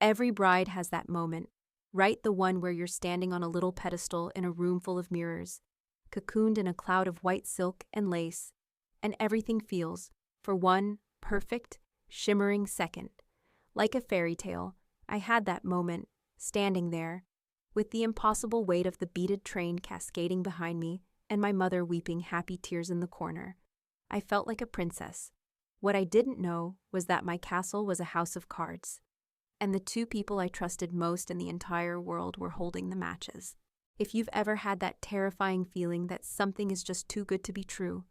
Every bride has that moment, right? The one where you're standing on a little pedestal in a room full of mirrors, cocooned in a cloud of white silk and lace, and everything feels, for one perfect, shimmering second, like a fairy tale. I had that moment, standing there, with the impossible weight of the beaded train cascading behind me and my mother weeping happy tears in the corner. I felt like a princess. What I didn't know was that my castle was a house of cards, and the two people I trusted most in the entire world were holding the matches. If you've ever had that terrifying feeling that something is just too good to be true,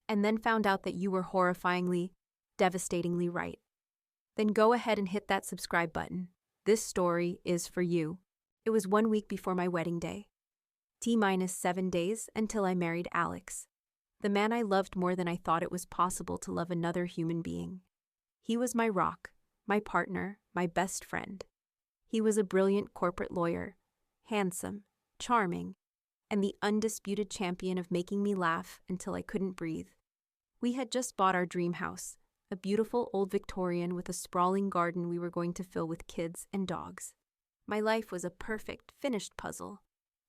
and then found out that you were horrifyingly, devastatingly right, then go ahead and hit that subscribe button. This story is for you. It was 1 week before my wedding day. T-minus 7 days until I married Alex, the man I loved more than I thought it was possible to love another human being. He was my rock, my partner, my best friend. He was a brilliant corporate lawyer, handsome, charming, and the undisputed champion of making me laugh until I couldn't breathe. We had just bought our dream house, a beautiful old Victorian with a sprawling garden we were going to fill with kids and dogs. My life was a perfect, finished puzzle,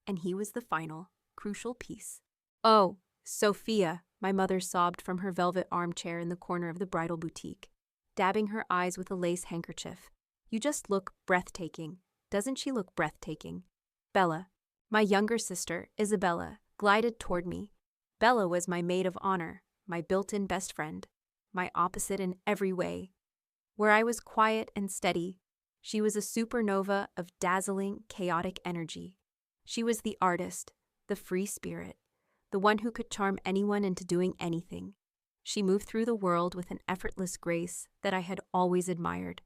and he was the final, crucial piece. "Oh, Sophia," my mother sobbed from her velvet armchair in the corner of the bridal boutique, dabbing her eyes with a lace handkerchief. "You just look breathtaking. Doesn't she look breathtaking?" Bella, my younger sister, Isabella, glided toward me. Bella was my maid of honor, my built-in best friend, my opposite in every way. Where I was quiet and steady, she was a supernova of dazzling, chaotic energy. She was the artist, the free spirit, the one who could charm anyone into doing anything. She moved through the world with an effortless grace that I had always admired,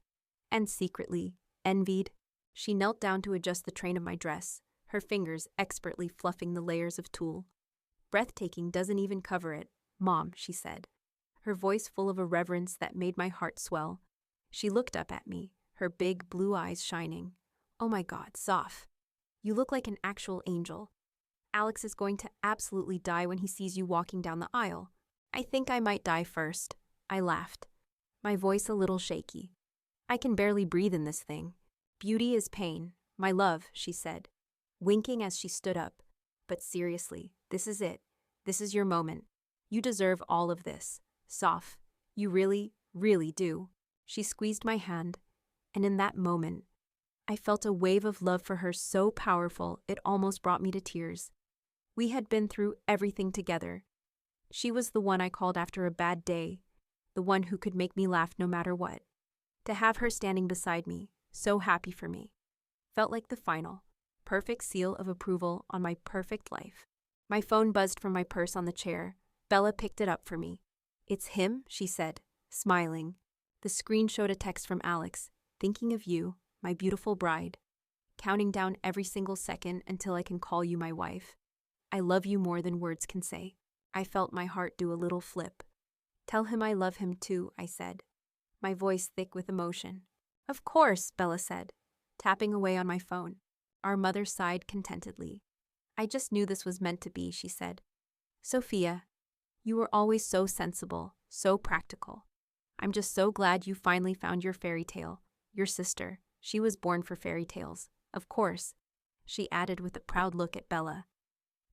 and secretly envied. She knelt down to adjust the train of my dress, her fingers expertly fluffing the layers of tulle. "Breathtaking doesn't even cover it, Mom," she said, her voice full of a reverence that made my heart swell. She looked up at me, her big blue eyes shining. "Oh my God, Soph, you look like an actual angel. Alex is going to absolutely die when he sees you walking down the aisle." "I think I might die first," I laughed, my voice a little shaky. "I can barely breathe in this thing." "Beauty is pain, my love," she said, winking as she stood up. "But seriously, this is it. This is your moment. You deserve all of this, Soph. You really, really do." She squeezed my hand, and in that moment, I felt a wave of love for her so powerful it almost brought me to tears. We had been through everything together. She was the one I called after a bad day, the one who could make me laugh no matter what. To have her standing beside me, so happy for me, felt like the final, perfect seal of approval on my perfect life. My phone buzzed from my purse on the chair. Bella picked it up for me. "It's him," she said, smiling. The screen showed a text from Alex, "Thinking of you, my beautiful bride. Counting down every single second until I can call you my wife. I love you more than words can say." I felt my heart do a little flip. "Tell him I love him too," I said, my voice thick with emotion. "Of course," Bella said, tapping away on my phone. Our mother sighed contentedly. "I just knew this was meant to be," she said. "Sophia, you were always so sensible, so practical. I'm just so glad you finally found your fairy tale. Your sister, she was born for fairy tales, of course," she added with a proud look at Bella.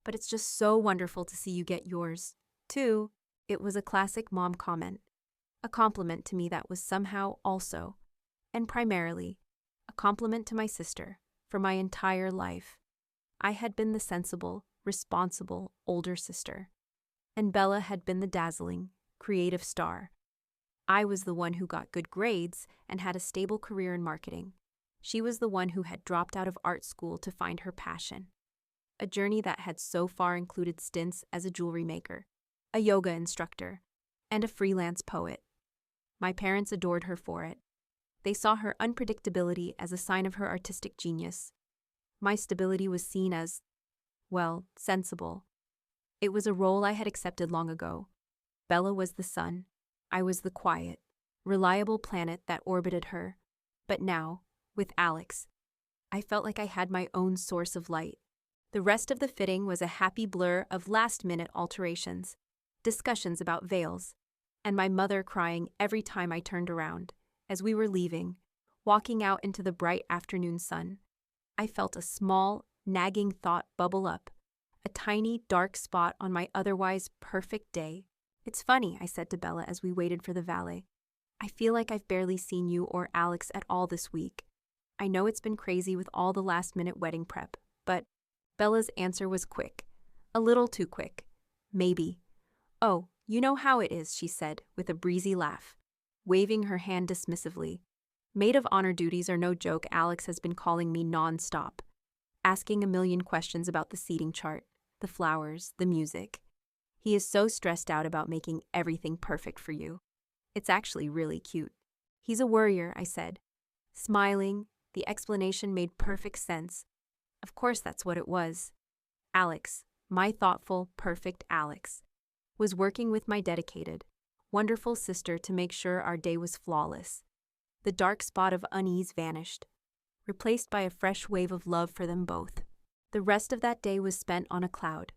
"But it's just so wonderful to see you get yours, too." It was a classic mom comment, a compliment to me that was somehow also, and primarily, a compliment to my sister for my entire life. I had been the sensible, responsible older sister, and Bella had been the dazzling, creative star. I was the one who got good grades and had a stable career in marketing. She was the one who had dropped out of art school to find her passion. A journey that had so far included stints as a jewelry maker, a yoga instructor, and a freelance poet. My parents adored her for it. They saw her unpredictability as a sign of her artistic genius. My stability was seen as, well, sensible. It was a role I had accepted long ago. Bella was the sun. I was the quiet, reliable planet that orbited her. But now, with Alex, I felt like I had my own source of light. The rest of the fitting was a happy blur of last-minute alterations, discussions about veils, and my mother crying every time I turned around. As we were leaving, Walking out into the bright afternoon sun, I felt a small, nagging thought bubble up, a tiny, dark spot on my otherwise perfect day. "It's funny," I said to Bella as we waited for the valet. "I feel like I've barely seen you or Alex at all this week. I know it's been crazy with all the last-minute wedding prep, but..." Bella's answer was quick. A little too quick. "Maybe." "Oh, you know how it is," she said, with a breezy laugh, waving her hand dismissively. Maid of honor duties are no joke. Alex has been calling me non-stop, asking a million questions about the seating chart, the flowers, the music. He is so stressed out about making everything perfect for you. It's actually really cute. "He's a worrier," I said. Smiling, the explanation made perfect sense. Of course that's what it was. Alex, my thoughtful, perfect Alex, was working with my dedicated, wonderful sister to make sure our day was flawless. The dark spot of unease vanished, replaced by a fresh wave of love for them both. The rest of that day was spent on a cloud.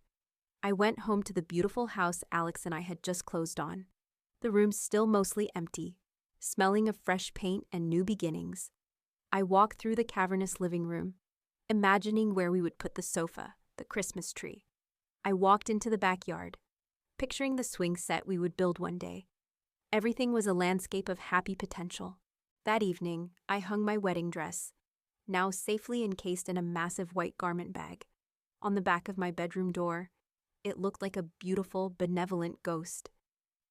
I went home to the beautiful house Alex and I had just closed on. The room's still mostly empty, smelling of fresh paint and new beginnings. I walked through the cavernous living room, imagining where we would put the sofa, the Christmas tree. I walked into the backyard, picturing the swing set we would build one day. Everything was a landscape of happy potential. That evening, I hung my wedding dress, now safely encased in a massive white garment bag, on the back of my bedroom door. It looked like a beautiful, benevolent ghost.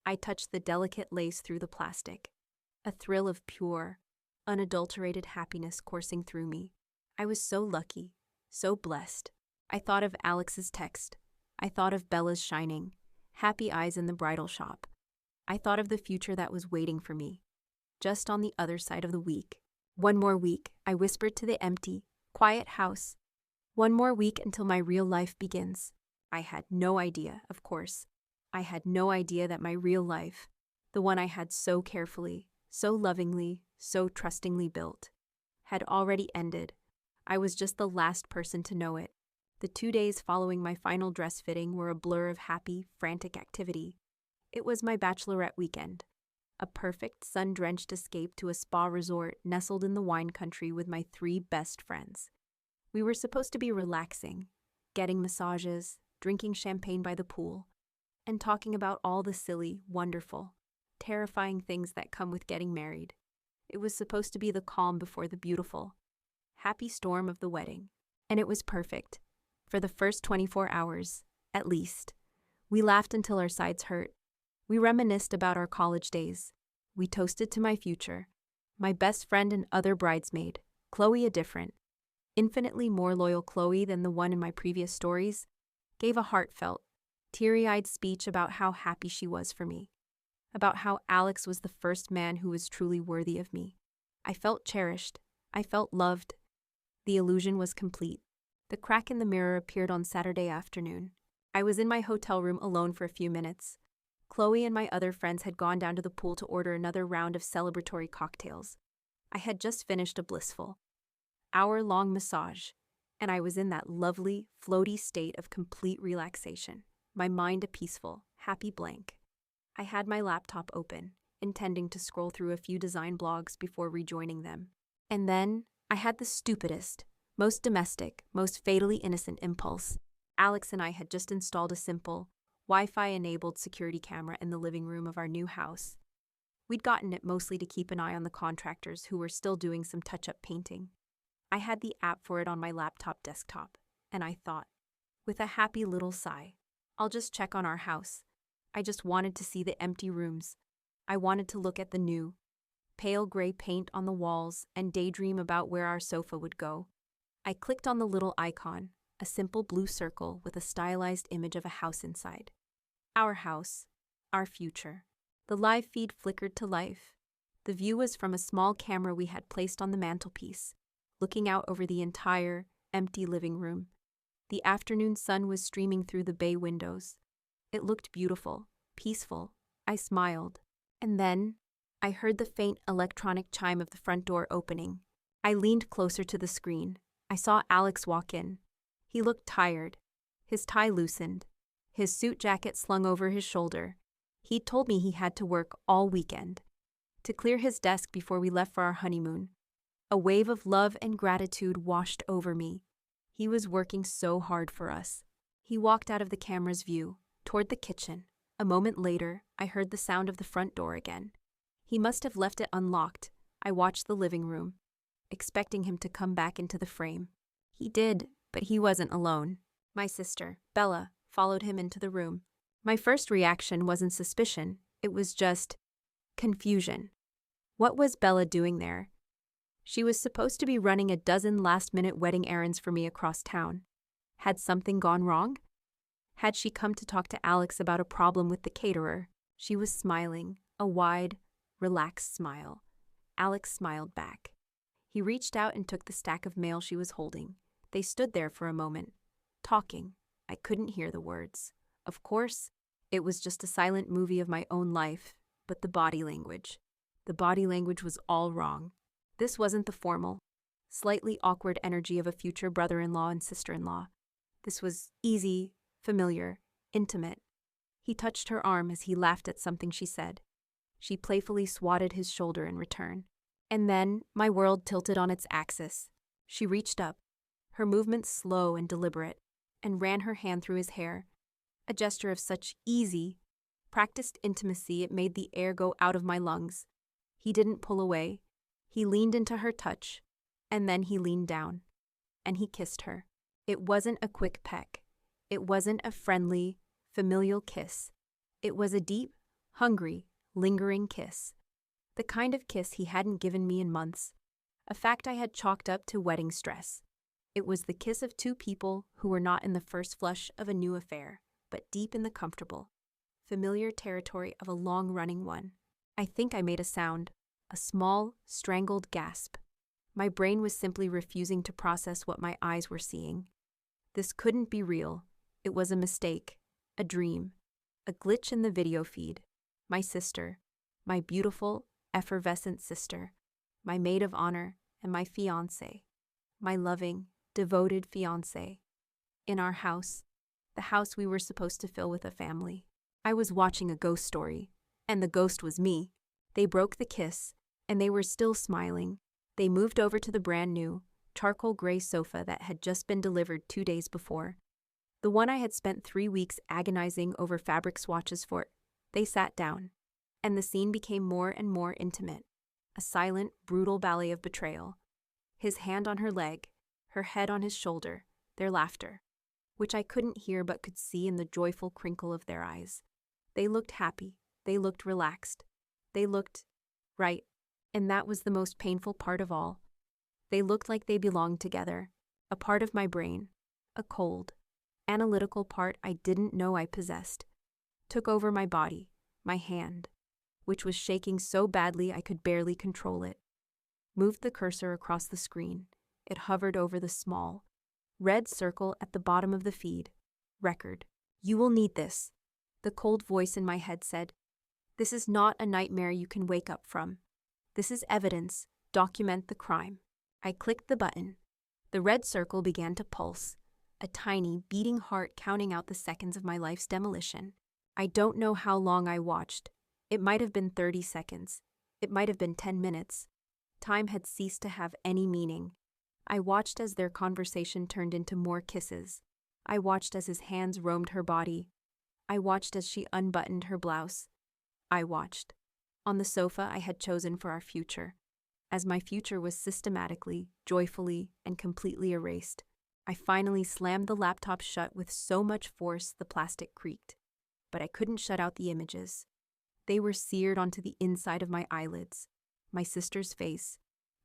I touched the delicate lace through the plastic, a thrill of pure, unadulterated happiness coursing through me. I was so lucky, so blessed. I thought of Alex's text. I thought of Bella's shining, happy eyes in the bridal shop. I thought of the future that was waiting for me, just on the other side of the week. One more week, I whispered to the empty, quiet house. One more week until my real life begins. I had no idea, of course. I had no idea that my real life, the one I had so carefully, so lovingly, so trustingly built, had already ended. I was just the last person to know it. The 2 days following my final dress fitting were a blur of happy, frantic activity. It was my bachelorette weekend, a perfect sun-drenched escape to a spa resort nestled in the wine country with my 3 best friends. We were supposed to be relaxing, getting massages, drinking champagne by the pool, and talking about all the silly, wonderful, terrifying things that come with getting married. It was supposed to be the calm before the beautiful, happy storm of the wedding. And it was perfect. For the first 24 hours, at least. We laughed until our sides hurt. We reminisced about our college days. We toasted to my future, my best friend and other bridesmaid, Chloe a different, infinitely more loyal Chloe than the one in my previous stories, gave a heartfelt, teary-eyed speech about how happy she was for me, about how Alex was the first man who was truly worthy of me. I felt cherished. I felt loved. The illusion was complete. The crack in the mirror appeared on Saturday afternoon. I was in my hotel room alone for a few minutes. Chloe and my other friends had gone down to the pool to order another round of celebratory cocktails. I had just finished a blissful, hour-long massage, and I was in that lovely, floaty state of complete relaxation, my mind a peaceful, happy blank. I had my laptop open, intending to scroll through a few design blogs before rejoining them. And then I had the stupidest, most domestic, most fatally innocent impulse. Alex and I had just installed a simple, Wi-Fi-enabled security camera in the living room of our new house. We'd gotten it mostly to keep an eye on the contractors who were still doing some touch-up painting. I had the app for it on my laptop desktop, and I thought, with a happy little sigh, I'll just check on our house. I just wanted to see the empty rooms. I wanted to look at the new, pale gray paint on the walls and daydream about where our sofa would go. I clicked on the little icon, a simple blue circle with a stylized image of a house inside. Our house, our future. The live feed flickered to life. The view was from a small camera we had placed on the mantelpiece, looking out over the entire, empty living room. The afternoon sun was streaming through the bay windows. It looked beautiful, peaceful. I smiled. And then, I heard the faint electronic chime of the front door opening. I leaned closer to the screen. I saw Alex walk in. He looked tired, his tie loosened, his suit jacket slung over his shoulder. He'd told me he had to work all weekend to clear his desk before we left for our honeymoon. A wave of love and gratitude washed over me. He was working so hard for us. He walked out of the camera's view, toward the kitchen. A moment later, I heard the sound of the front door again. He must have left it unlocked. I watched the living room, expecting him to come back into the frame. He did, but he wasn't alone. My sister, Bella, followed him into the room. My first reaction wasn't suspicion, it was just confusion. What was Bella doing there? She was supposed to be running a dozen last-minute wedding errands for me across town. Had something gone wrong? Had she come to talk to Alex about a problem with the caterer? She was smiling, a wide, relaxed smile. Alex smiled back. He reached out and took the stack of mail she was holding. They stood there for a moment, talking. I couldn't hear the words. Of course, it was just a silent movie of my own life, but the body language. The body language was all wrong. This wasn't the formal, slightly awkward energy of a future brother-in-law and sister-in-law. This was easy, familiar, intimate. He touched her arm as he laughed at something she said. She playfully swatted his shoulder in return. And then my world tilted on its axis. She reached up, her movements slow and deliberate, and ran her hand through his hair. A gesture of such easy, practiced intimacy it made the air go out of my lungs. He didn't pull away. He leaned into her touch, and then he leaned down, and he kissed her. It wasn't a quick peck. It wasn't a friendly, familial kiss. It was a deep, hungry, lingering kiss. The kind of kiss he hadn't given me in months, a fact I had chalked up to wedding stress. It was the kiss of two people who were not in the first flush of a new affair, but deep in the comfortable, familiar territory of a long-running one. I think I made a sound, a small, strangled gasp. My brain was simply refusing to process what my eyes were seeing. This couldn't be real. It was a mistake, a dream, a glitch in the video feed. My sister, my beautiful, effervescent sister, my maid of honor and my fiancé, my loving, devoted fiancé. In our house, the house we were supposed to fill with a family. I was watching a ghost story, and the ghost was me. They broke the kiss, and they were still smiling. They moved over to the brand new, charcoal gray sofa that had just been delivered 2 days before. The one I had spent 3 weeks agonizing over fabric swatches for. They sat down, and the scene became more and more intimate. A silent, brutal ballet of betrayal. His hand on her leg, her head on his shoulder, their laughter, which I couldn't hear but could see in the joyful crinkle of their eyes. They looked happy. They looked relaxed. They looked right. And that was the most painful part of all. They looked like they belonged together. A part of my brain, a cold, analytical part I didn't know I possessed, took over my body, my hand, which was shaking so badly I could barely control it. Moved the cursor across the screen. It hovered over the small, red circle at the bottom of the feed. Record. You will need this. The cold voice in my head said, this is not a nightmare you can wake up from. This is evidence. Document the crime. I clicked the button. The red circle began to pulse, a tiny, beating heart counting out the seconds of my life's demolition. I don't know how long I watched. It might have been 30 seconds. It might have been 10 minutes. Time had ceased to have any meaning. I watched as their conversation turned into more kisses. I watched as his hands roamed her body. I watched as she unbuttoned her blouse. I watched. On the sofa I had chosen for our future. As my future was systematically, joyfully, and completely erased, I finally slammed the laptop shut with so much force the plastic creaked. But I couldn't shut out the images. They were seared onto the inside of my eyelids. My sister's face,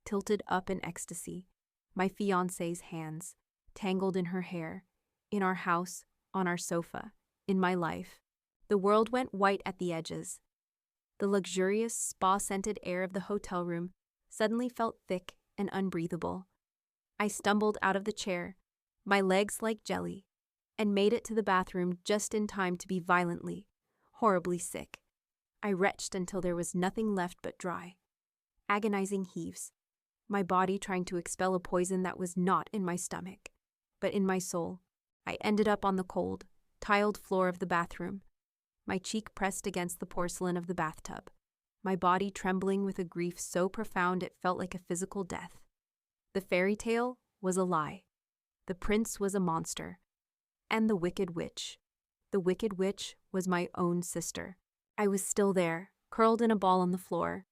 tilted up in ecstasy. My fiancé's hands, tangled in her hair. In our house, on our sofa, in my life. The world went white at the edges. The luxurious, spa-scented air of the hotel room suddenly felt thick and unbreathable. I stumbled out of the chair, my legs like jelly, and made it to the bathroom just in time to be violently, horribly sick. I retched until there was nothing left but dry, agonizing heaves, my body trying to expel a poison that was not in my stomach, but in my soul. I ended up on the cold, tiled floor of the bathroom, my cheek pressed against the porcelain of the bathtub, my body trembling with a grief so profound it felt like a physical death. The fairy tale was a lie. The prince was a monster. And the wicked witch. The wicked witch was my own sister. I was still there, curled in a ball on the floor,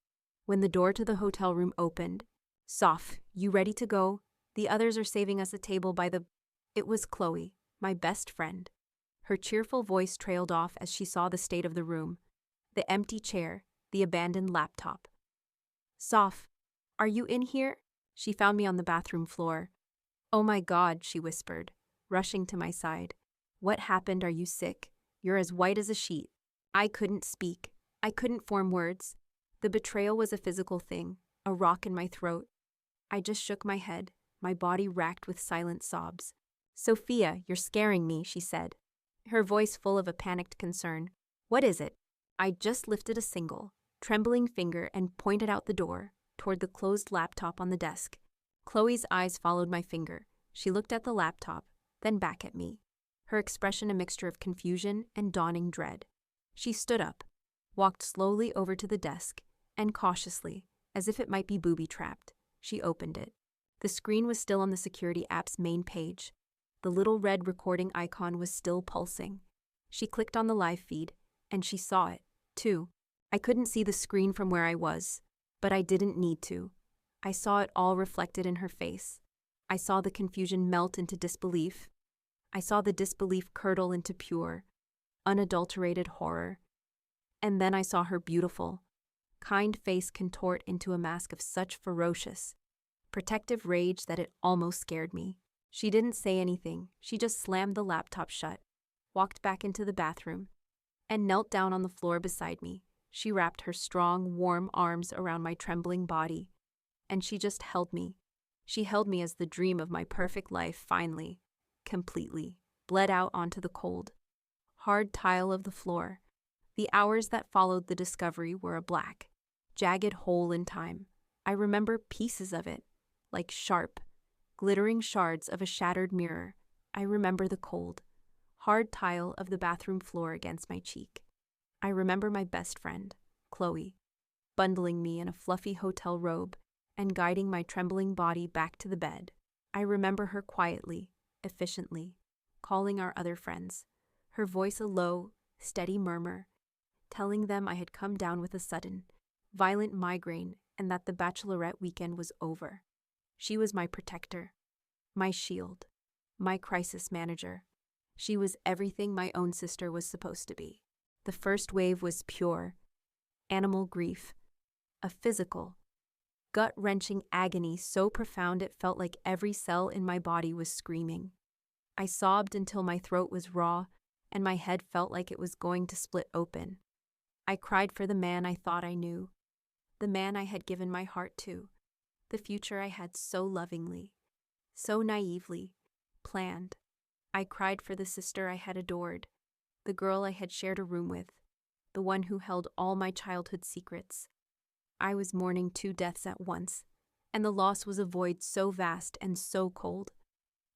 when the door to the hotel room opened. "Soph, you ready to go? The others are saving us a table by the—" It was Chloe, my best friend. Her cheerful voice trailed off as she saw the state of the room. The empty chair, the abandoned laptop. "Soph, are you in here?" She found me on the bathroom floor. "Oh my God," she whispered, rushing to my side. "What happened? Are you sick? You're as white as a sheet." I couldn't speak. I couldn't form words. The betrayal was a physical thing, a rock in my throat. I just shook my head, my body racked with silent sobs. "Sophia, you're scaring me," she said, her voice full of a panicked concern. "What is it?" I just lifted a single, trembling finger and pointed out the door, toward the closed laptop on the desk. Chloe's eyes followed my finger. She looked at the laptop, then back at me, her expression a mixture of confusion and dawning dread. She stood up, walked slowly over to the desk, and cautiously, as if it might be booby-trapped, she opened it. The screen was still on the security app's main page. The little red recording icon was still pulsing. She clicked on the live feed, and she saw it, too. I couldn't see the screen from where I was, but I didn't need to. I saw it all reflected in her face. I saw the confusion melt into disbelief. I saw the disbelief curdle into pure, unadulterated horror. And then I saw her beautiful, kind face contort into a mask of such ferocious, protective rage that it almost scared me. She didn't say anything. She just slammed the laptop shut, walked back into the bathroom, and knelt down on the floor beside me. She wrapped her strong, warm arms around my trembling body, and she just held me. She held me as the dream of my perfect life finally, completely, bled out onto the cold, hard tile of the floor. The hours that followed the discovery were a black, jagged hole in time. I remember pieces of it, like sharp, glittering shards of a shattered mirror. I remember the cold, hard tile of the bathroom floor against my cheek. I remember my best friend, Chloe, bundling me in a fluffy hotel robe and guiding my trembling body back to the bed. I remember her quietly, efficiently, calling our other friends, her voice a low, steady murmur, telling them I had come down with a sudden, violent migraine and that the bachelorette weekend was over. She was my protector, my shield, my crisis manager. She was everything my own sister was supposed to be. The first wave was pure, animal grief, a physical, gut-wrenching agony so profound it felt like every cell in my body was screaming. I sobbed until my throat was raw and my head felt like it was going to split open. I cried for the man I thought I knew, the man I had given my heart to, the future I had so lovingly, so naively, planned. I cried for the sister I had adored, the girl I had shared a room with, the one who held all my childhood secrets. I was mourning two deaths at once, and the loss was a void so vast and so cold.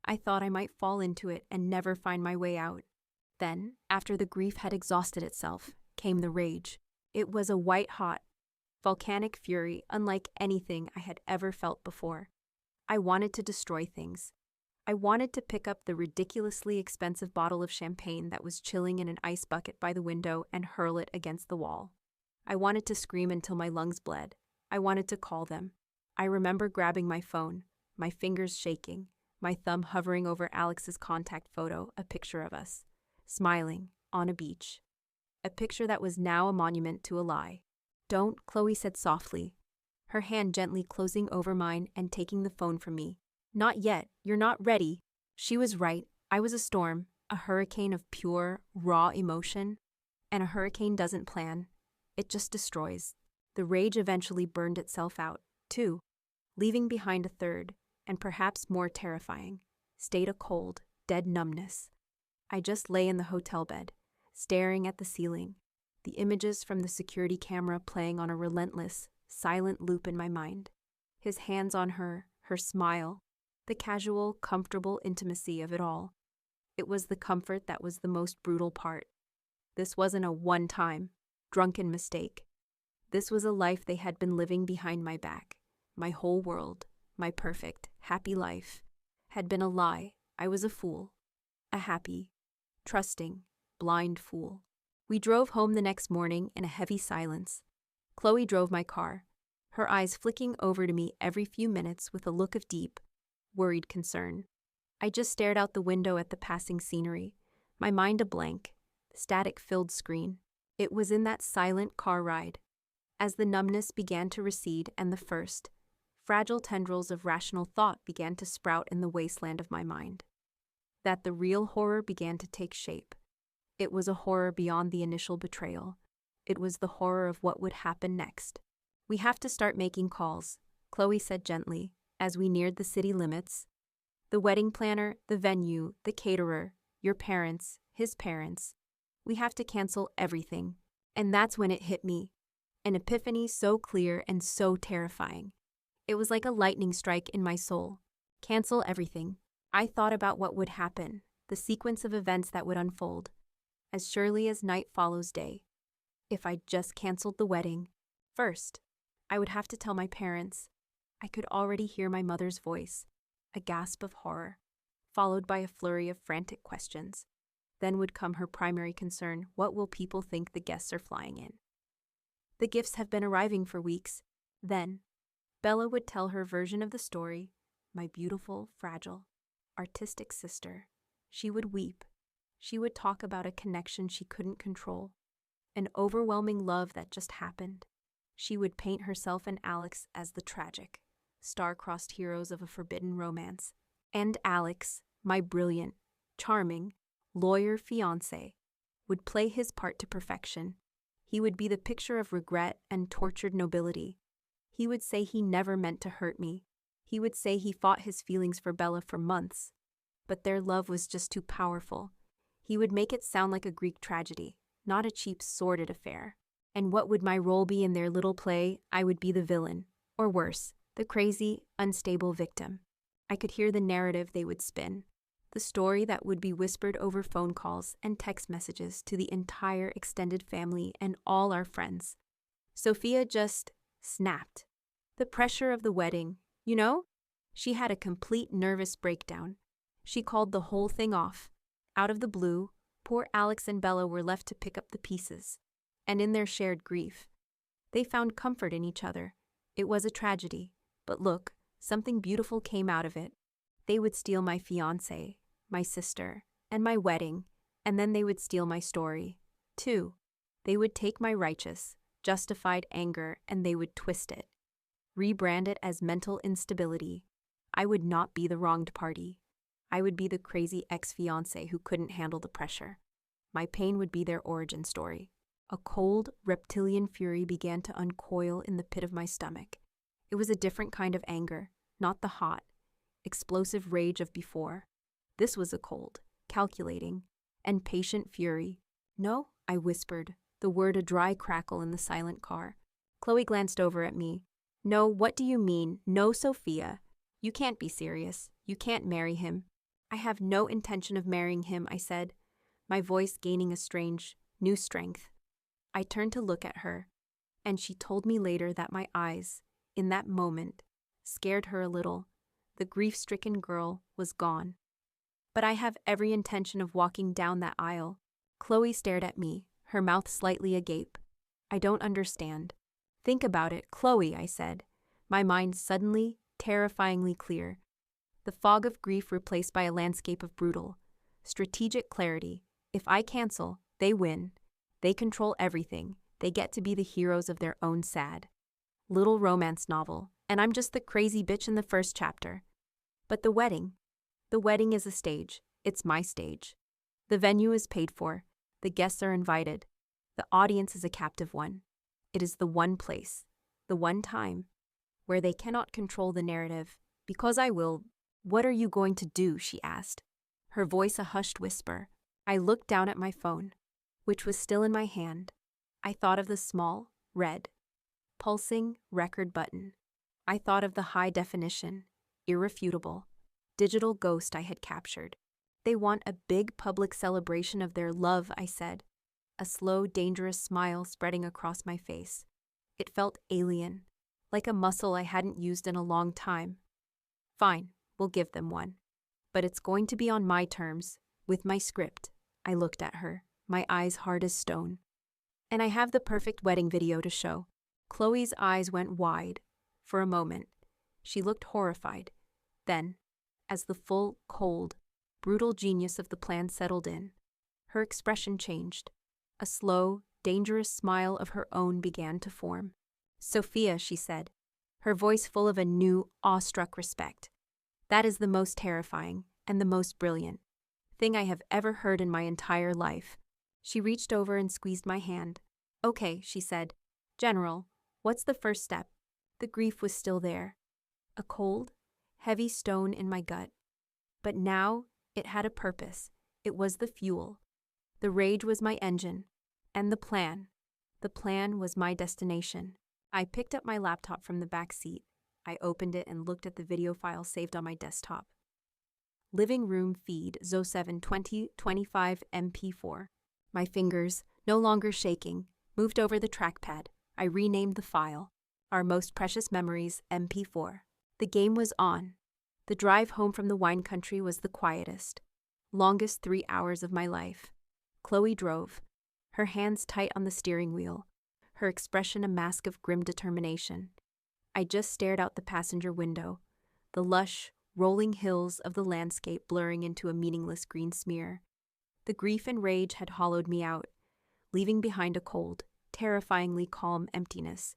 I thought I might fall into it and never find my way out. Then, after the grief had exhausted itself, came the rage. It was a white-hot, volcanic fury unlike anything I had ever felt before. I wanted to destroy things. I wanted to pick up the ridiculously expensive bottle of champagne that was chilling in an ice bucket by the window and hurl it against the wall. I wanted to scream until my lungs bled. I wanted to call them. I remember grabbing my phone, my fingers shaking, my thumb hovering over Alex's contact photo, a picture of us, smiling, on a beach. A picture that was now a monument to a lie. "Don't," Chloe said softly, her hand gently closing over mine and taking the phone from me. "Not yet. You're not ready." She was right. I was a storm, a hurricane of pure, raw emotion. And a hurricane doesn't plan. It just destroys. The rage eventually burned itself out, too, leaving behind a third, and perhaps more terrifying, state of cold, dead numbness. I just lay in the hotel bed, staring at the ceiling, the images from the security camera playing on a relentless, silent loop in my mind. His hands on her, her smile, the casual, comfortable intimacy of it all. It was the comfort that was the most brutal part. This wasn't a one-time, drunken mistake. This was a life they had been living behind my back, my whole world, my perfect, happy life had been a lie. I was a fool. A happy, trusting, blind fool. We drove home the next morning in a heavy silence. Chloe drove my car, her eyes flicking over to me every few minutes with a look of deep, worried concern. I just stared out the window at the passing scenery, my mind a blank, static-filled screen. It was in that silent car ride, as the numbness began to recede and the first, fragile tendrils of rational thought began to sprout in the wasteland of my mind, that the real horror began to take shape. It was a horror beyond the initial betrayal. It was the horror of what would happen next. "We have to start making calls," Chloe said gently, as we neared the city limits. "The wedding planner, the venue, the caterer, your parents, his parents. We have to cancel everything." And that's when it hit me. An epiphany so clear and so terrifying. It was like a lightning strike in my soul. Cancel everything. I thought about what would happen, the sequence of events that would unfold, as surely as night follows day. If I just canceled the wedding, first, I would have to tell my parents. I could already hear my mother's voice, a gasp of horror, followed by a flurry of frantic questions. Then would come her primary concern: what will people think the guests are flying in? The gifts have been arriving for weeks. Then, Bella would tell her version of the story, my beautiful, fragile, artistic sister. She would weep. She would talk about a connection she couldn't control, an overwhelming love that just happened. She would paint herself and Alex as the tragic, star-crossed heroes of a forbidden romance. And Alex, my brilliant, charming, lawyer fiancé, would play his part to perfection. He would be the picture of regret and tortured nobility. He would say he never meant to hurt me. He would say he fought his feelings for Bella for months, but their love was just too powerful. He would make it sound like a Greek tragedy, not a cheap, sordid affair. And what would my role be in their little play? I would be the villain, or worse, the crazy, unstable victim. I could hear the narrative they would spin, the story that would be whispered over phone calls and text messages to the entire extended family and all our friends. Sophia just snapped. The pressure of the wedding, you know? She had a complete nervous breakdown. She called the whole thing off. Out of the blue, poor Alex and Bella were left to pick up the pieces. And in their shared grief, they found comfort in each other. It was a tragedy, but look, something beautiful came out of it. They would steal my fiancé, my sister, and my wedding, and then they would steal my story, too. They would take my righteous, justified anger and they would twist it, rebrand it as mental instability. I would not be the wronged party. I would be the crazy ex-fiancé who couldn't handle the pressure. My pain would be their origin story. A cold, reptilian fury began to uncoil in the pit of my stomach. It was a different kind of anger, not the hot, explosive rage of before. This was a cold, calculating, and patient fury. "No," I whispered, the word a dry crackle in the silent car. Chloe glanced over at me. "No, what do you mean? No, Sophia. You can't be serious. You can't marry him." "I have no intention of marrying him," I said, my voice gaining a strange, new strength. I turned to look at her, and she told me later that my eyes, in that moment, scared her a little. The grief-stricken girl was gone. "But I have every intention of walking down that aisle." Chloe stared at me, her mouth slightly agape. "I don't understand." "Think about it, Chloe," I said, my mind suddenly, terrifyingly clear. The fog of grief replaced by a landscape of brutal, strategic clarity. If I cancel, they win. They control everything. They get to be the heroes of their own sad little romance novel, and I'm just the crazy bitch in the first chapter. But the wedding is a stage. It's my stage. The venue is paid for. The guests are invited. The audience is a captive one. It is the one place, the one time, where they cannot control the narrative, because I will. "What are you going to do?" she asked, her voice a hushed whisper. I looked down at my phone, which was still in my hand. I thought of the small, red, pulsing record button. I thought of the high-definition, irrefutable, digital ghost I had captured. "They want a big public celebration of their love," I said, a slow, dangerous smile spreading across my face. It felt alien, like a muscle I hadn't used in a long time. Fine, we'll give them one. But it's going to be on my terms, with my script. I looked at her, my eyes hard as stone. And I have the perfect wedding video to show. Chloe's eyes went wide. For a moment, she looked horrified. Then, as the full, cold, brutal genius of the plan settled in, her expression changed. A slow, dangerous smile of her own began to form. "Sophia," she said, her voice full of a new, awestruck respect. "That is the most terrifying and the most brilliant thing I have ever heard in my entire life." She reached over and squeezed my hand. "Okay," she said. "General, what's the first step?" The grief was still there. A cold, heavy stone in my gut. But now it had a purpose. It was the fuel. The rage was my engine. And the plan was my destination. I picked up my laptop from the back seat. I opened it and looked at the video file saved on my desktop. Living room feed Zo7 2025 MP4. My fingers, no longer shaking, moved over the trackpad. I renamed the file. Our Most Precious Memories MP4. The game was on. The drive home from the wine country was the quietest, longest 3 hours of my life. Chloe drove, her hands tight on the steering wheel, her expression a mask of grim determination. I just stared out the passenger window, the lush, rolling hills of the landscape blurring into a meaningless green smear. The grief and rage had hollowed me out, leaving behind a cold, terrifyingly calm emptiness.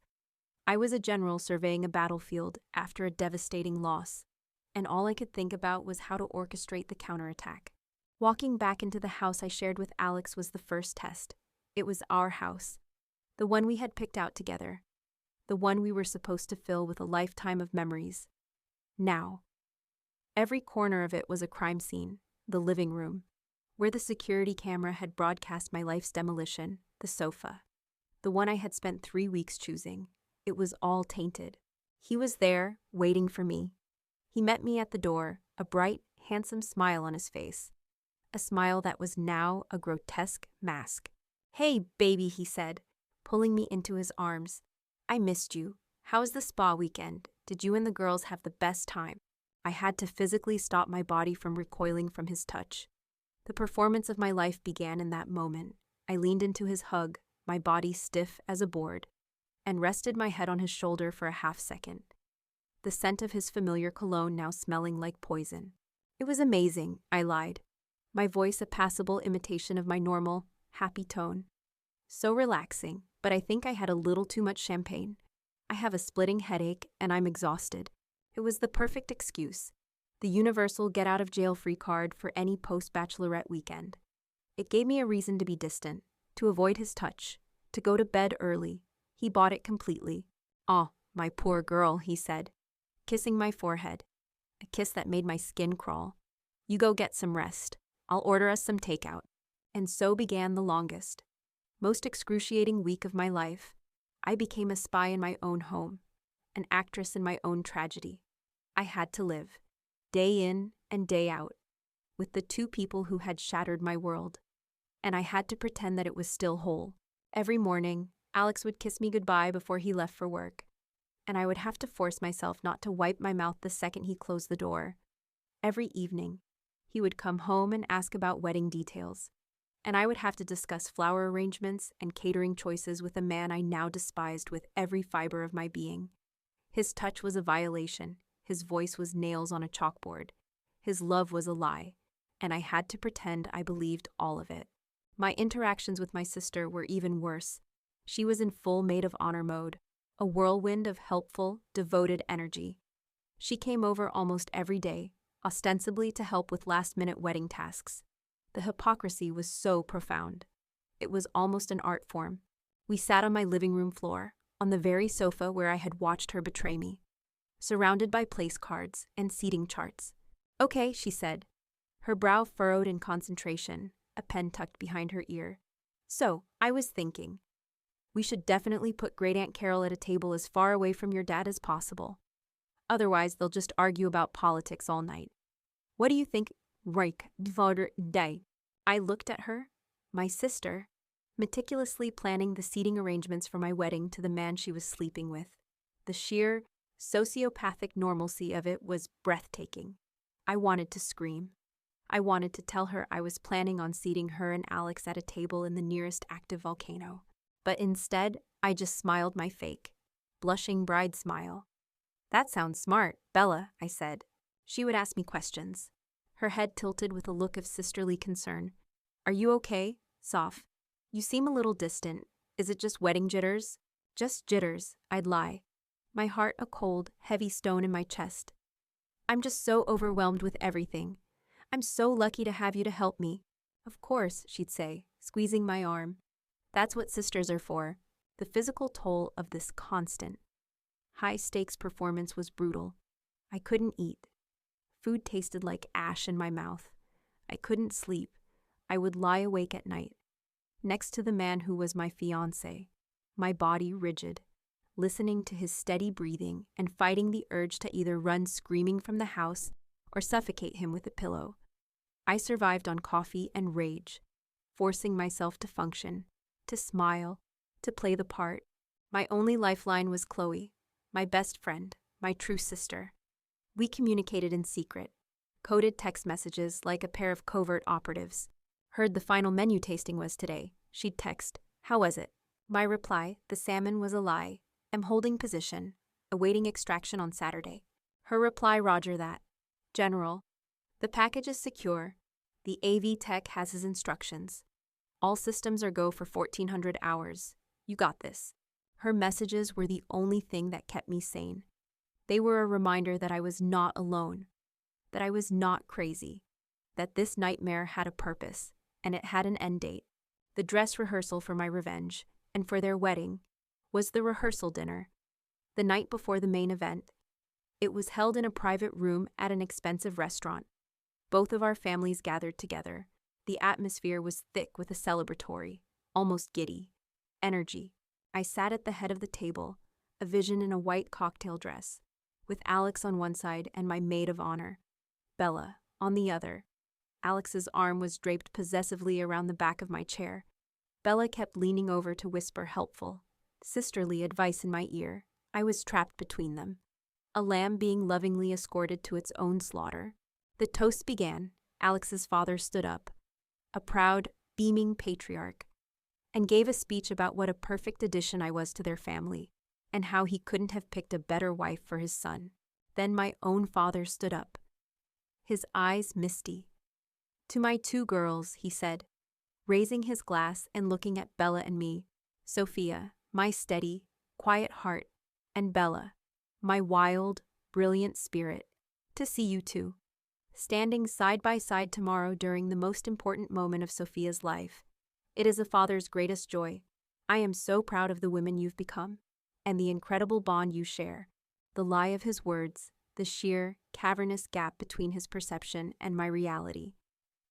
I was a general surveying a battlefield after a devastating loss, and all I could think about was how to orchestrate the counterattack. Walking back into the house I shared with Alex was the first test. It was our house, the one we had picked out together, the one we were supposed to fill with a lifetime of memories. Now, every corner of it was a crime scene, the living room, where the security camera had broadcast my life's demolition, the sofa, the one I had spent 3 weeks choosing. It was all tainted. He was there, waiting for me. He met me at the door, a bright, handsome smile on his face. A smile that was now a grotesque mask. "Hey, baby," he said, pulling me into his arms. "I missed you. How's the spa weekend? Did you and the girls have the best time?" I had to physically stop my body from recoiling from his touch. The performance of my life began in that moment. I leaned into his hug, my body stiff as a board, and rested my head on his shoulder for a half-second. The scent of his familiar cologne now smelling like poison. "It was amazing," I lied, my voice a passable imitation of my normal, happy tone. "So relaxing, but I think I had a little too much champagne. I have a splitting headache and I'm exhausted." It was the perfect excuse, the universal get-out-of-jail-free card for any post-bachelorette weekend. It gave me a reason to be distant, to avoid his touch, to go to bed early. He bought it completely. "Oh, my poor girl," he said, kissing my forehead, a kiss that made my skin crawl. "You go get some rest. I'll order us some takeout." And so began the longest, most excruciating week of my life. I became a spy in my own home, an actress in my own tragedy. I had to live, day in and day out, with the two people who had shattered my world. And I had to pretend that it was still whole. Every morning, Alex would kiss me goodbye before he left for work, and I would have to force myself not to wipe my mouth the second he closed the door. Every evening, he would come home and ask about wedding details, and I would have to discuss flower arrangements and catering choices with a man I now despised with every fiber of my being. His touch was a violation, his voice was nails on a chalkboard, his love was a lie, and I had to pretend I believed all of it. My interactions with my sister were even worse. She was in full maid of honor mode, a whirlwind of helpful, devoted energy. She came over almost every day, ostensibly to help with last-minute wedding tasks. The hypocrisy was so profound. It was almost an art form. We sat on my living room floor, on the very sofa where I had watched her betray me, surrounded by place cards and seating charts. "Okay," she said, her brow furrowed in concentration, a pen tucked behind her ear. "So, I was thinking, we should definitely put Great Aunt Carol at a table as far away from your dad as possible. Otherwise, they'll just argue about politics all night. What do you think, Reich Vater Day?" I looked at her, my sister, meticulously planning the seating arrangements for my wedding to the man she was sleeping with. The sheer, sociopathic normalcy of it was breathtaking. I wanted to scream. I wanted to tell her I was planning on seating her and Alex at a table in the nearest active volcano. But instead, I just smiled my fake, blushing bride smile. "That sounds smart, Bella," I said. She would ask me questions, her head tilted with a look of sisterly concern. "Are you okay, Soph? You seem a little distant. Is it just wedding jitters?" "Just jitters," I'd lie, my heart a cold, heavy stone in my chest. "I'm just so overwhelmed with everything. I'm so lucky to have you to help me." "Of course," she'd say, squeezing my arm. "That's what sisters are for." The physical toll of this constant, high-stakes performance was brutal. I couldn't eat. Food tasted like ash in my mouth. I couldn't sleep. I would lie awake at night, next to the man who was my fiancé, my body rigid, listening to his steady breathing and fighting the urge to either run screaming from the house or suffocate him with a pillow. I survived on coffee and rage, forcing myself to function, to smile, to play the part. My only lifeline was Chloe, my best friend, my true sister. We communicated in secret, coded text messages like a pair of covert operatives. "Heard the final menu tasting was today," she'd text. "How was it?" My reply, "The salmon was a lie. Am holding position, awaiting extraction on Saturday." Her reply, "Roger that. General, the package is secure. The AV tech has his instructions. All systems are go for 1400 hours. You got this." Her messages were the only thing that kept me sane. They were a reminder that I was not alone, that I was not crazy, that this nightmare had a purpose, and it had an end date. The dress rehearsal for my revenge, and for their wedding, was the rehearsal dinner, the night before the main event. It was held in a private room at an expensive restaurant. Both of our families gathered together. The atmosphere was thick with a celebratory, almost giddy, energy. I sat at the head of the table, a vision in a white cocktail dress, with Alex on one side and my maid of honor, Bella, on the other. Alex's arm was draped possessively around the back of my chair. Bella kept leaning over to whisper helpful, sisterly advice in my ear. I was trapped between them, a lamb being lovingly escorted to its own slaughter. The toast began. Alex's father stood up, a proud, beaming patriarch, and gave a speech about what a perfect addition I was to their family, and how he couldn't have picked a better wife for his son. Then my own father stood up, his eyes misty. "To my two girls," he said, raising his glass and looking at Bella and me, "Sophia, my steady, quiet heart, and Bella, my wild, brilliant spirit, to see you two, standing side by side tomorrow during the most important moment of Sophia's life. It is a father's greatest joy. I am so proud of the women you've become, and the incredible bond you share." The lie of his words, the sheer, cavernous gap between his perception and my reality,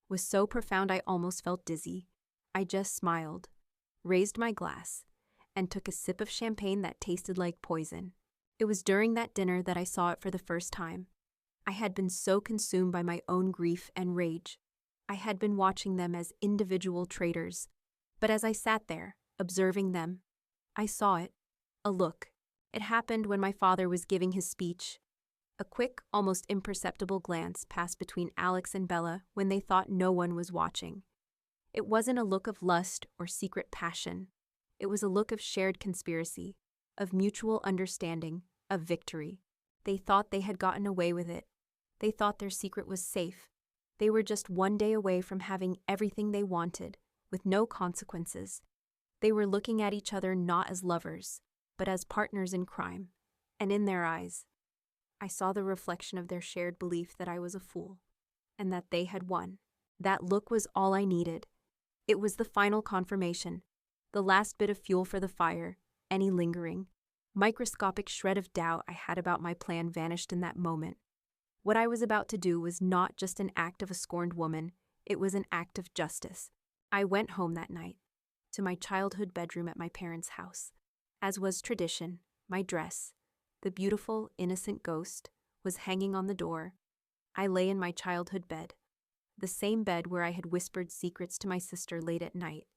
was so profound I almost felt dizzy. I just smiled, raised my glass, and took a sip of champagne that tasted like poison. It was during that dinner that I saw it for the first time. I had been so consumed by my own grief and rage. I had been watching them as individual traitors, but as I sat there, observing them, I saw it, a look. It happened when my father was giving his speech. A quick, almost imperceptible glance passed between Alex and Bella when they thought no one was watching. It wasn't a look of lust or secret passion. It was a look of shared conspiracy, of mutual understanding, of victory. They thought they had gotten away with it. They thought their secret was safe. They were just one day away from having everything they wanted, with no consequences. They were looking at each other not as lovers, but as partners in crime. And in their eyes, I saw the reflection of their shared belief that I was a fool, and that they had won. That look was all I needed. It was the final confirmation, the last bit of fuel for the fire. Any lingering, microscopic shred of doubt I had about my plan vanished in that moment. What I was about to do was not just an act of a scorned woman, it was an act of justice. I went home that night, to my childhood bedroom at my parents' house. As was tradition, my dress, the beautiful, innocent ghost, was hanging on the door. I lay in my childhood bed, the same bed where I had whispered secrets to my sister late at night,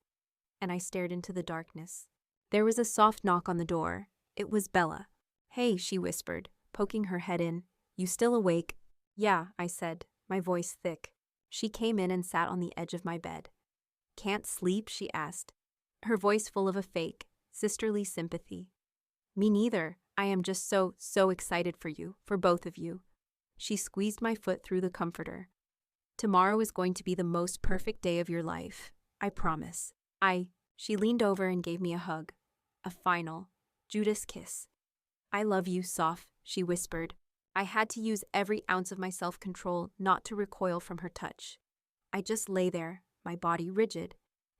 and I stared into the darkness. There was a soft knock on the door. It was Bella. "Hey," she whispered, poking her head in. "You still awake?" "Yeah," I said, my voice thick. She came in and sat on the edge of my bed. "Can't sleep?" she asked, her voice full of a fake, sisterly sympathy. "Me neither. I am just so excited for you, for both of you." She squeezed my foot through the comforter. "Tomorrow is going to be the most perfect day of your life. I promise." She leaned over and gave me a hug. A final, Judas kiss. "I love you, Soph," she whispered. I had to use every ounce of my self-control not to recoil from her touch. I just lay there, my body rigid,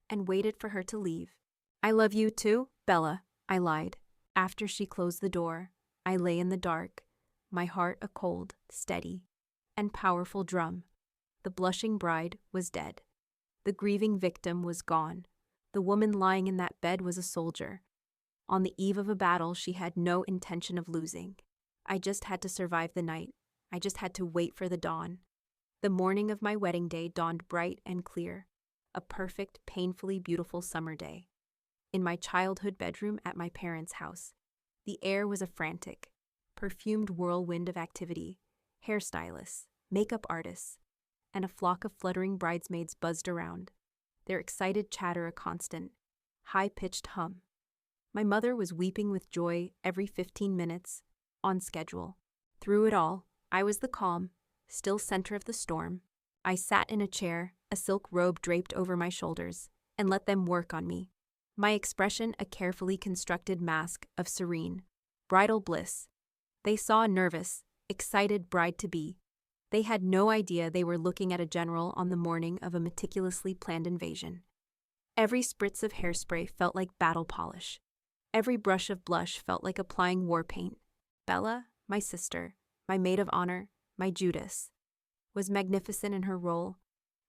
and waited for her to leave. "I love you too, Bella," I lied. After she closed the door, I lay in the dark, my heart a cold, steady, and powerful drum. The blushing bride was dead. The grieving victim was gone. The woman lying in that bed was a soldier. On the eve of a battle she had no intention of losing. I just had to survive the night. I just had to wait for the dawn. The morning of my wedding day dawned bright and clear, a perfect, painfully beautiful summer day. In my childhood bedroom at my parents' house, the air was a frantic, perfumed whirlwind of activity. Hairstylists, makeup artists, and a flock of fluttering bridesmaids buzzed around, their excited chatter a constant, high-pitched hum. My mother was weeping with joy every 15 minutes, on schedule. Through it all, I was the calm, still center of the storm. I sat in a chair, a silk robe draped over my shoulders, and let them work on me. My expression a carefully constructed mask of serene, bridal bliss. They saw a nervous, excited bride-to-be. They had no idea they were looking at a general on the morning of a meticulously planned invasion. Every spritz of hairspray felt like battle polish. Every brush of blush felt like applying war paint. Bella, my sister, my maid of honor, my Judas, was magnificent in her role.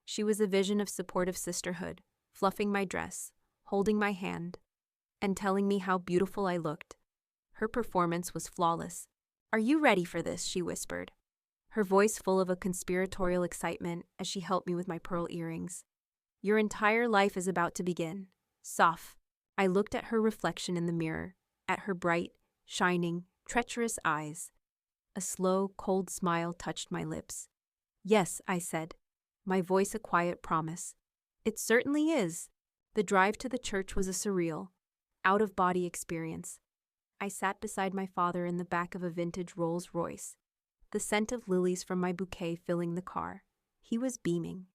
She was a vision of supportive sisterhood, fluffing my dress, holding my hand, and telling me how beautiful I looked. Her performance was flawless. "Are you ready for this?" she whispered, her voice full of a conspiratorial excitement as she helped me with my pearl earrings. "Your entire life is about to begin. Soph." I looked at her reflection in the mirror, at her bright, shining, treacherous eyes. A slow, cold smile touched my lips. "Yes," I said, my voice a quiet promise. "It certainly is." The drive to the church was a surreal, out-of-body experience. I sat beside my father in the back of a vintage Rolls-Royce, the scent of lilies from my bouquet filling the car. He was beaming,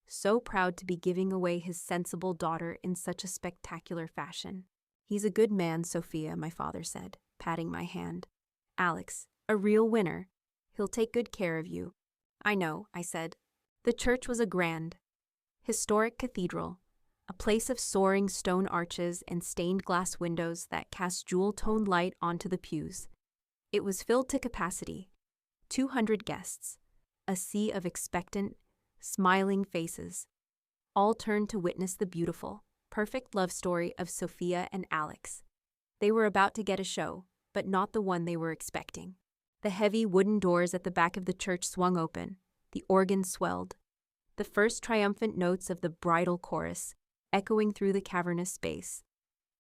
so proud to be giving away his sensible daughter in such a spectacular fashion. "He's a good man, Sophia," my father said, patting my hand. "Alex, a real winner. He'll take good care of you." "I know," I said. The church was a grand, historic cathedral, a place of soaring stone arches and stained glass windows that cast jewel-toned light onto the pews. It was filled to capacity. 200 guests, a sea of expectant, smiling faces, all turned to witness the beautiful, perfect love story of Sophia and Alex. They were about to get a show, but not the one they were expecting. The heavy wooden doors at the back of the church swung open, the organ swelled, the first triumphant notes of the bridal chorus echoing through the cavernous space,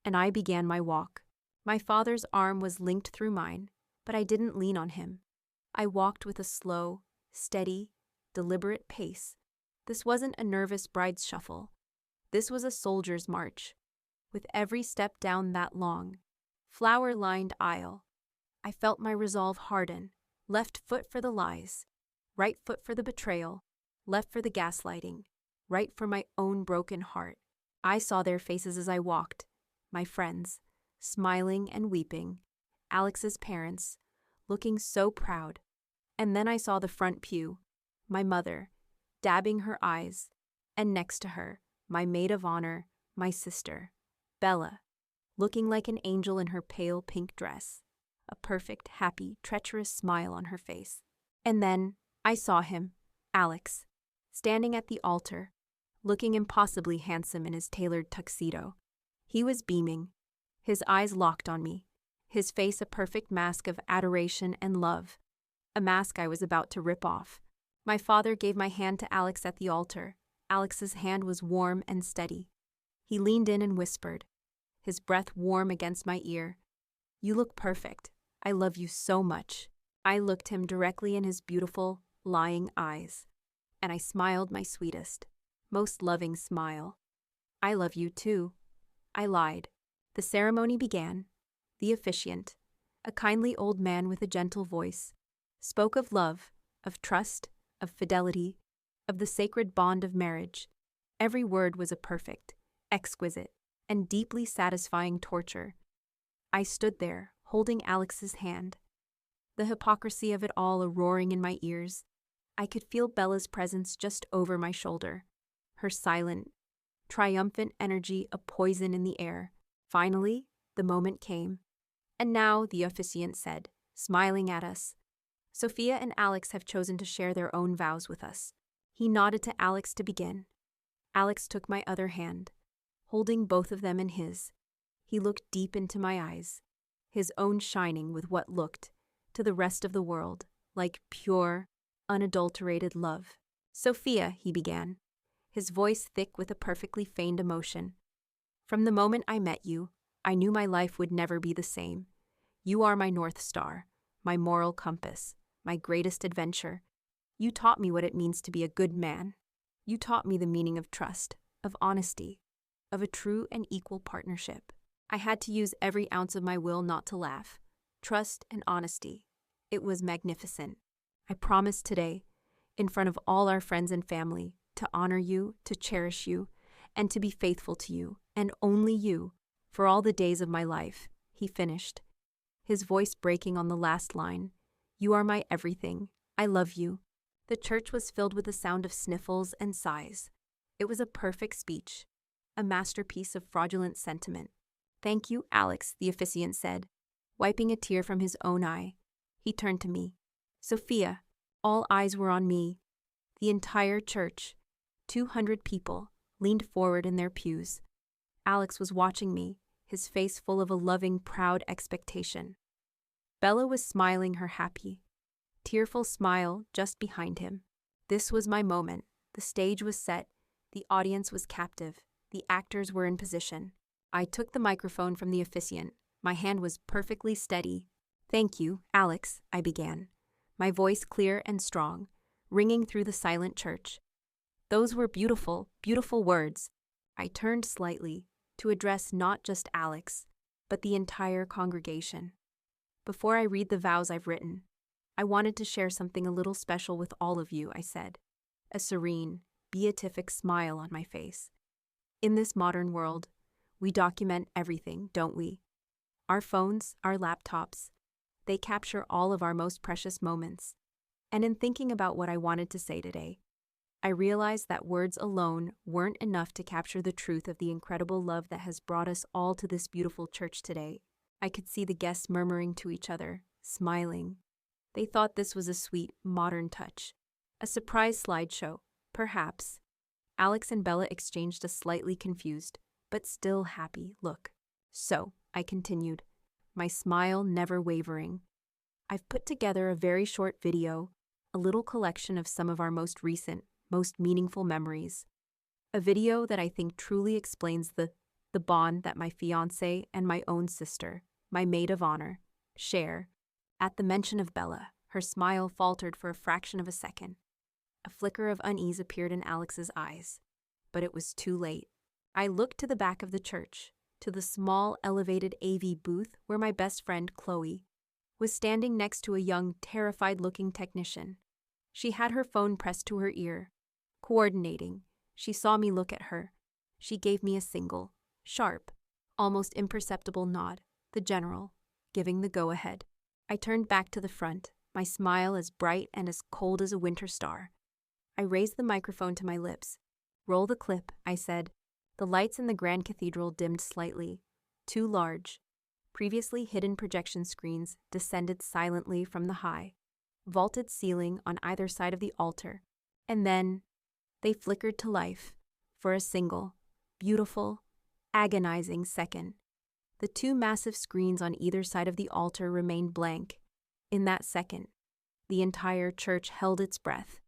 and I began my walk. My father's arm was linked through mine, but I didn't lean on him. I walked with a slow, steady, deliberate pace. This wasn't a nervous bride's shuffle. This was a soldier's march. With every step down that long, flower-lined aisle, I felt my resolve harden. Left foot for the lies, right foot for the betrayal, left for the gaslighting, right for my own broken heart. I saw their faces as I walked, my friends, smiling and weeping, Alex's parents, looking so proud. And then I saw the front pew, my mother, dabbing her eyes, and next to her, my maid of honor, my sister, Bella, looking like an angel in her pale pink dress, a perfect, happy, treacherous smile on her face. And then I saw him, Alex, standing at the altar, looking impossibly handsome in his tailored tuxedo. He was beaming, his eyes locked on me, his face a perfect mask of adoration and love, a mask I was about to rip off. My father gave my hand to Alex at the altar. Alex's hand was warm and steady. He leaned in and whispered, his breath warm against my ear, "You look perfect. I love you so much." I looked him directly in his beautiful, lying eyes, and I smiled my sweetest, most loving smile. I love you too. I lied. The ceremony began. The officiant, a kindly old man with a gentle voice, spoke of love, of trust, of fidelity, of the sacred bond of marriage. Every word was a perfect, exquisite, and deeply satisfying torture. I stood there, holding Alex's hand, the hypocrisy of it all roaring in my ears. I could feel Bella's presence just over my shoulder, her silent, triumphant energy a poison in the air. Finally, the moment came. And now, the officiant said, smiling at us, Sophia and Alex have chosen to share their own vows with us. He nodded to Alex to begin. Alex took my other hand, holding both of them in his. He looked deep into my eyes, his own shining with what looked, to the rest of the world, like pure, unadulterated love. Sophia, he began, his voice thick with a perfectly feigned emotion. From the moment I met you, I knew my life would never be the same. You are my North Star, my moral compass, my greatest adventure. You taught me what it means to be a good man. You taught me the meaning of trust, of honesty, of a true and equal partnership. I had to use every ounce of my will not to laugh. Trust and honesty. It was magnificent. I promise today, in front of all our friends and family, to honor you, to cherish you, and to be faithful to you, and only you, for all the days of my life, he finished, his voice breaking on the last line. You are my everything. I love you. The church was filled with the sound of sniffles and sighs. It was a perfect speech, a masterpiece of fraudulent sentiment. Thank you, Alex, the officiant said, wiping a tear from his own eye. He turned to me. Sophia, all eyes were on me. The entire church, 200 people, leaned forward in their pews. Alex was watching me, his face full of a loving, proud expectation. Bella was smiling her happy, tearful smile just behind him. This was my moment. The stage was set. The audience was captive. The actors were in position. I took the microphone from the officiant. My hand was perfectly steady. Thank you, Alex, I began, my voice clear and strong, ringing through the silent church. Those were beautiful, beautiful words. I turned slightly to address not just Alex, but the entire congregation. Before I read the vows I've written, I wanted to share something a little special with all of you, I said, a serene, beatific smile on my face. In this modern world, we document everything, don't we? Our phones, our laptops, they capture all of our most precious moments. And in thinking about what I wanted to say today, I realized that words alone weren't enough to capture the truth of the incredible love that has brought us all to this beautiful church today. I could see the guests murmuring to each other, smiling. They thought this was a sweet, modern touch. A surprise slideshow, perhaps. Alex and Bella exchanged a slightly confused, but still happy look. So, I continued, my smile never wavering. I've put together a very short video, a little collection of some of our most recent, most meaningful memories. A video that I think truly explains the bond that my fiancé and my own sister, my maid of honor, share. At the mention of Bella, her smile faltered for a fraction of a second. A flicker of unease appeared in Alex's eyes, but it was too late. I looked to the back of the church, to the small, elevated AV booth where my best friend, Chloe, was standing next to a young, terrified-looking technician. She had her phone pressed to her ear. Coordinating, she saw me look at her. She gave me a single, sharp, almost imperceptible nod, the general, giving the go-ahead. I turned back to the front, my smile as bright and as cold as a winter star. I raised the microphone to my lips. Roll the clip, I said. The lights in the Grand Cathedral dimmed slightly. Too large. Previously hidden projection screens descended silently from the high, vaulted ceiling on either side of the altar, and then they flickered to life for a single, beautiful, agonizing second. The two massive screens on either side of the altar remained blank. In that second, the entire church held its breath.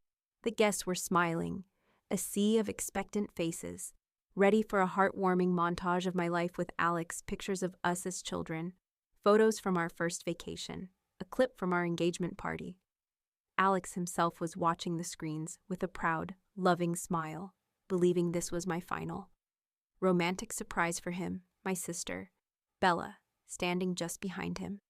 The guests were smiling, a sea of expectant faces, ready for a heartwarming montage of my life with Alex, pictures of us as children, photos from our first vacation, a clip from our engagement party. Alex himself was watching the screens with a proud, loving smile, believing this was my final romantic surprise for him. My sister, Bella, standing just behind him,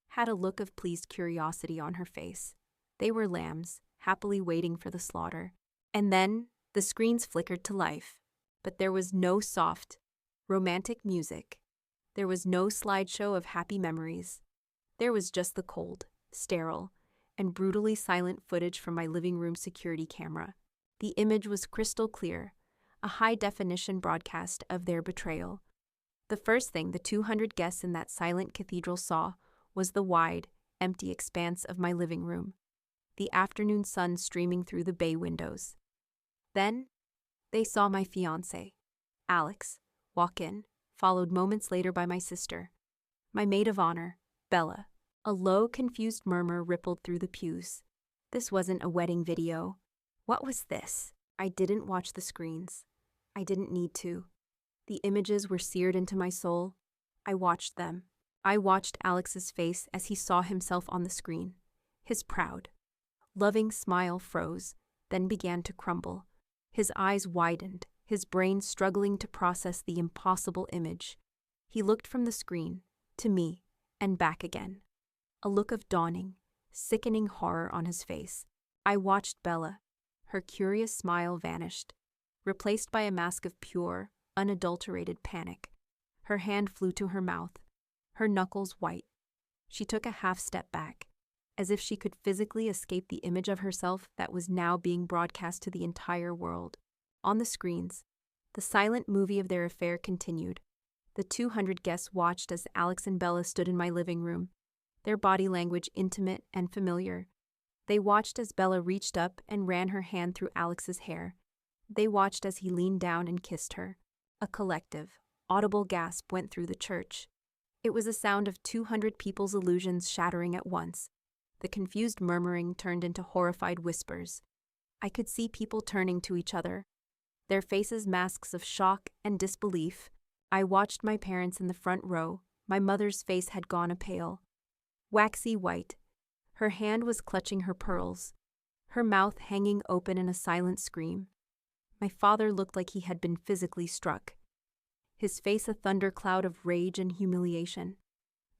had a look of pleased curiosity on her face. They were lambs, happily waiting for the slaughter. And then the screens flickered to life. But there was no soft, romantic music. There was no slideshow of happy memories. There was just the cold, sterile, and brutally silent footage from my living room security camera. The image was crystal clear, a high-definition broadcast of their betrayal. The first thing the 200 guests in that silent cathedral saw was the wide, empty expanse of my living room, the afternoon sun streaming through the bay windows. Then, they saw my fiancé, Alex, walk in, followed moments later by my sister, my maid of honor, Bella. A low, confused murmur rippled through the pews. This wasn't a wedding video. What was this? I didn't watch the screens. I didn't need to. The images were seared into my soul. I watched them. I watched Alex's face as he saw himself on the screen. His proud, loving smile froze, then began to crumble. His eyes widened, his brain struggling to process the impossible image. He looked from the screen, to me, and back again. A look of dawning, sickening horror on his face. I watched Bella. Her curious smile vanished, replaced by a mask of pure, unadulterated panic. Her hand flew to her mouth, her knuckles white. She took a half step back, as if she could physically escape the image of herself that was now being broadcast to the entire world. On the screens, the silent movie of their affair continued. The 200 guests watched as Alex and Bella stood in my living room, their body language intimate and familiar. They watched as Bella reached up and ran her hand through Alex's hair. They watched as he leaned down and kissed her. A collective, audible gasp went through the church. It was a sound of 200 people's illusions shattering at once. The confused murmuring turned into horrified whispers. I could see people turning to each other, their faces masks of shock and disbelief. I watched my parents in the front row. My mother's face had gone a pale, waxy white. Her hand was clutching her pearls, her mouth hanging open in a silent scream. My father looked like he had been physically struck, his face a thundercloud of rage and humiliation.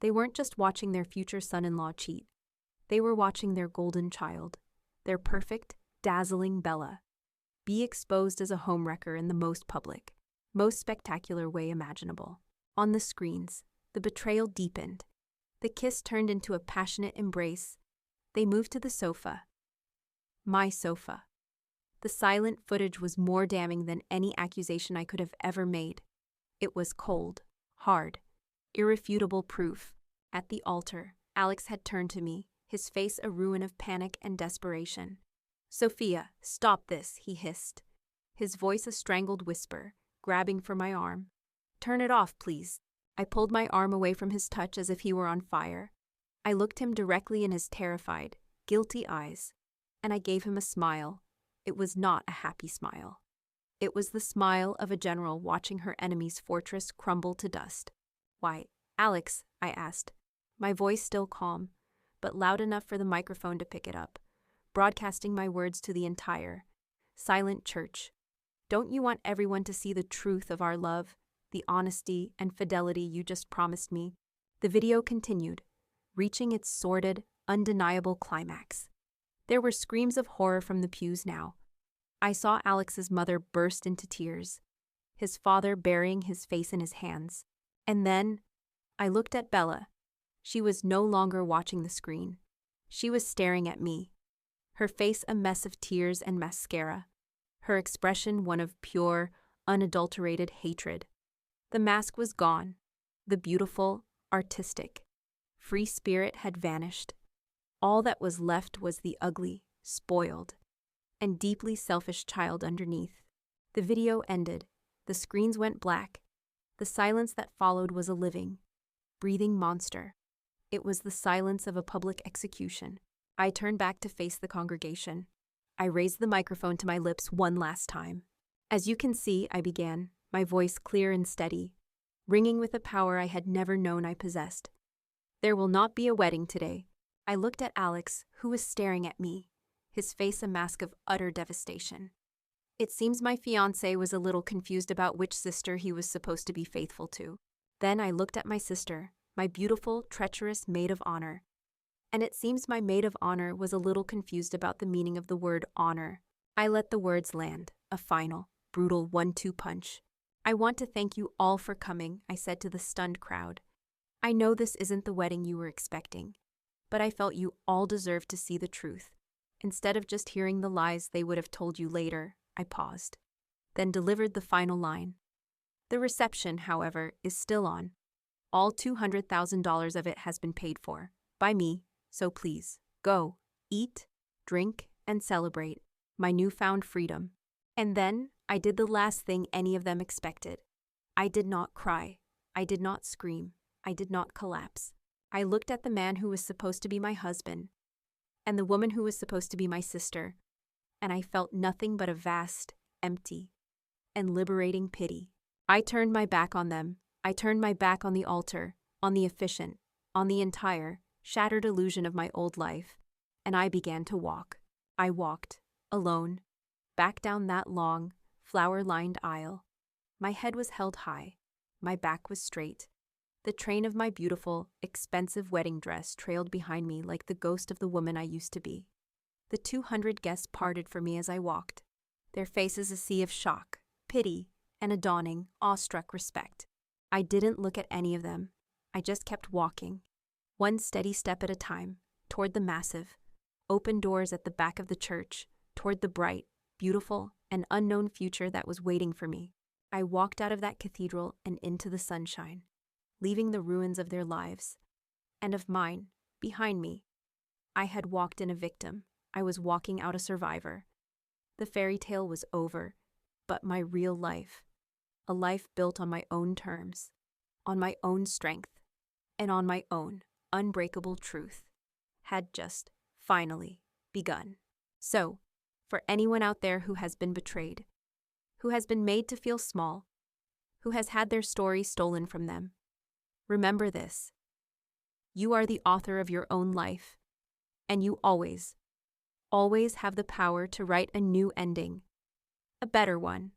They weren't just watching their future son-in-law cheat. They were watching their golden child, their perfect, dazzling Bella, be exposed as a homewrecker in the most public, most spectacular way imaginable. On the screens, the betrayal deepened. The kiss turned into a passionate embrace. They moved to the sofa. My sofa. The silent footage was more damning than any accusation I could have ever made. It was cold, hard, irrefutable proof. At the altar, Alex had turned to me, his face a ruin of panic and desperation. "Sophia, stop this," he hissed, his voice a strangled whisper, grabbing for my arm. "Turn it off, please." I pulled my arm away from his touch as if he were on fire. I looked him directly in his terrified, guilty eyes, and I gave him a smile. It was not a happy smile. It was the smile of a general watching her enemy's fortress crumble to dust. "Why, Alex?" I asked, my voice still calm, but loud enough for the microphone to pick it up, broadcasting my words to the entire, silent church. "Don't you want everyone to see the truth of our love, the honesty and fidelity you just promised me?" The video continued, reaching its sordid, undeniable climax. There were screams of horror from the pews now. I saw Alex's mother burst into tears, his father burying his face in his hands. And then, I looked at Bella. She was no longer watching the screen. She was staring at me, her face a mess of tears and mascara, her expression one of pure, unadulterated hatred. The mask was gone. The beautiful, artistic, free spirit had vanished. All that was left was the ugly, spoiled, and deeply selfish child underneath. The video ended. The screens went black. The silence that followed was a living, breathing monster. It was the silence of a public execution. I turned back to face the congregation. I raised the microphone to my lips one last time. "As you can see," I began, my voice clear and steady, ringing with a power I had never known I possessed. "There will not be a wedding today. I looked at Alex, who was staring at me, his face a mask of utter devastation. It seems my fiancé was a little confused about which sister he was supposed to be faithful to. Then I looked at my sister, my beautiful, treacherous maid of honor. And it seems my maid of honor was a little confused about the meaning of the word honor. I let the words land, a final, brutal 1-2 punch. I want to thank you all for coming, I said to the stunned crowd. I know this isn't the wedding you were expecting, but I felt you all deserved to see the truth. Instead of just hearing the lies they would have told you later, I paused, then delivered the final line. The reception, however, is still on. All $200,000 of it has been paid for, by me, so please, go, eat, drink, and celebrate my newfound freedom. And then I did the last thing any of them expected. I did not cry. I did not scream. I did not collapse. I looked at the man who was supposed to be my husband, and the woman who was supposed to be my sister, and I felt nothing but a vast, empty, and liberating pity. I turned my back on them. I turned my back on the altar, on the efficient, on the entire, shattered illusion of my old life, and I began to walk. I walked, alone, back down that long, flower-lined aisle. My head was held high. My back was straight. The train of my beautiful, expensive wedding dress trailed behind me like the ghost of the woman I used to be. The 200 guests parted for me as I walked, their faces a sea of shock, pity, and a dawning, awestruck respect. I didn't look at any of them. I just kept walking, one steady step at a time, toward the massive, open doors at the back of the church, toward the bright, beautiful, and unknown future that was waiting for me. I walked out of that cathedral and into the sunshine, leaving the ruins of their lives, and of mine, behind me. I had walked in a victim. I was walking out a survivor. The fairy tale was over, but my real life, a life built on my own terms, on my own strength, and on my own unbreakable truth, had just, finally, begun. So, for anyone out there who has been betrayed, who has been made to feel small, who has had their story stolen from them, remember this. You are the author of your own life, and you always have the power to write a new ending, a better one.